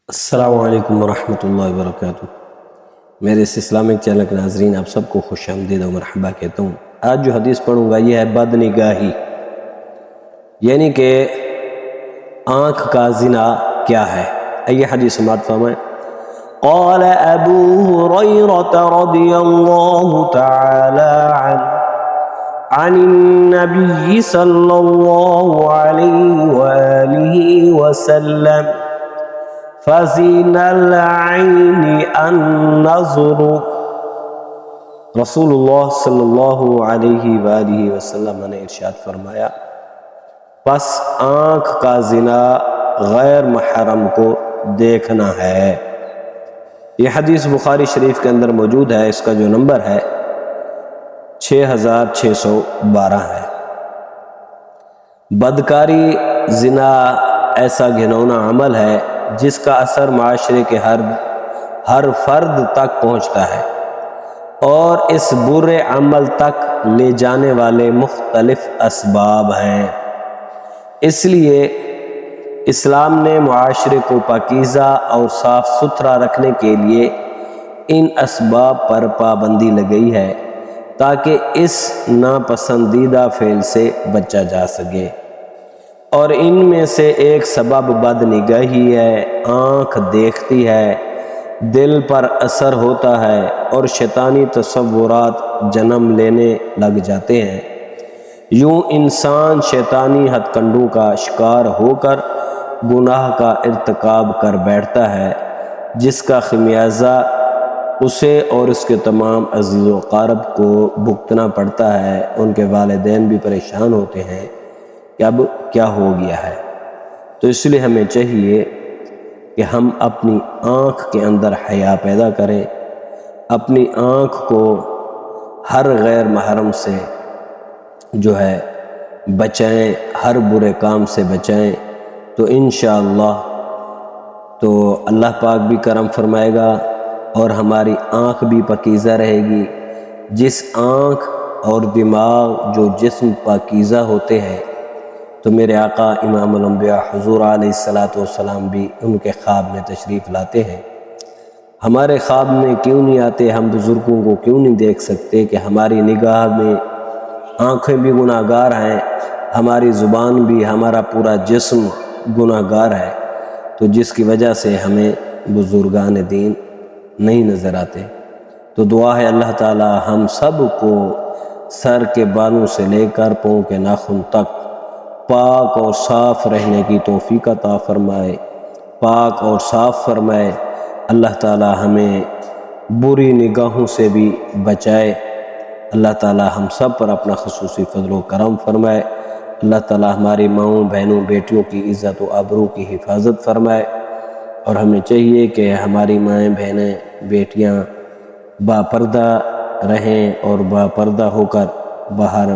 السلام علیکم ورحمۃ اللہ وبرکاتہ۔ میرے اس اسلامک چینل کے ناظرین آپ سب کو خوش آمدید و مرحبا کہتا ہوں۔ آج جو حدیث پڑھوں گا یہ ہے بد نگاہی، یعنی کہ آنکھ کا زنا کیا ہے۔ آئیے حدیث سماعت فرمائیں۔ قال ابو ہریرہ رضی اللہ تعالی عنہ عن النبی صلی اللہ علیہ وآلہ وسلم فَزِنَ الْعَيْنِ النَّظْرُ۔ رسول اللہ صلی اللہ علیہ وآلہ وسلم نے ارشاد فرمایا، پس آنکھ کا زنا غیر محرم کو دیکھنا ہے۔ یہ حدیث بخاری شریف کے اندر موجود ہے، اس کا جو نمبر ہے 6612 ہے۔ بدکاری زنا ایسا گھنونا عمل ہے جس کا اثر معاشرے کے ہر فرد تک پہنچتا ہے، اور اس برے عمل تک لے جانے والے مختلف اسباب ہیں۔ اس لیے اسلام نے معاشرے کو پاکیزہ اور صاف ستھرا رکھنے کے لیے ان اسباب پر پابندی لگائی ہے تاکہ اس ناپسندیدہ فعل سے بچا جا سکے، اور ان میں سے ایک سبب بد نگاہی ہے۔ آنکھ دیکھتی ہے، دل پر اثر ہوتا ہے اور شیطانی تصورات جنم لینے لگ جاتے ہیں۔ یوں انسان شیطانی ہتھ کنڈوں کا شکار ہو کر گناہ کا ارتکاب کر بیٹھتا ہے، جس کا خمیازہ اسے اور اس کے تمام عزیز و اقارب کو بھگتنا پڑتا ہے۔ ان کے والدین بھی پریشان ہوتے ہیں کہ اب کیا ہو گیا ہے۔ تو اس لیے ہمیں چاہیے کہ ہم اپنی آنکھ کے اندر حیا پیدا کریں، اپنی آنکھ کو ہر غیر محرم سے جو ہے بچائیں، ہر برے کام سے بچائیں، تو انشاءاللہ تو اللہ پاک بھی کرم فرمائے گا اور ہماری آنکھ بھی پاکیزہ رہے گی۔ جس آنکھ اور دماغ جو جسم پاکیزہ ہوتے ہیں تو میرے آقا امام الانبیاء حضور علیہ السلام بھی ان کے خواب میں تشریف لاتے ہیں۔ ہمارے خواب میں کیوں نہیں آتے؟ ہم بزرگوں کو کیوں نہیں دیکھ سکتے کہ ہماری نگاہ میں آنکھیں بھی گناہ گار ہیں، ہماری زبان بھی، ہمارا پورا جسم گناہ گار ہے، تو جس کی وجہ سے ہمیں بزرگان دین نہیں نظر آتے۔ تو دعا ہے اللہ تعالی ہم سب کو سر کے بالوں سے لے کر پاؤں کے ناخن تک پاک اور صاف رہنے کی توفیق عطا فرمائے، پاک اور صاف فرمائے۔ اللہ تعالی ہمیں بری نگاہوں سے بھی بچائے۔ اللہ تعالی ہم سب پر اپنا خصوصی فضل و کرم فرمائے۔ اللہ تعالی ہماری ماؤں، بہنوں، بیٹیوں کی عزت و آبرو کی حفاظت فرمائے، اور ہمیں چاہیے کہ ہماری مائیں، بہنیں، بیٹیاں با پردہ رہیں اور با پردہ ہو کر باہر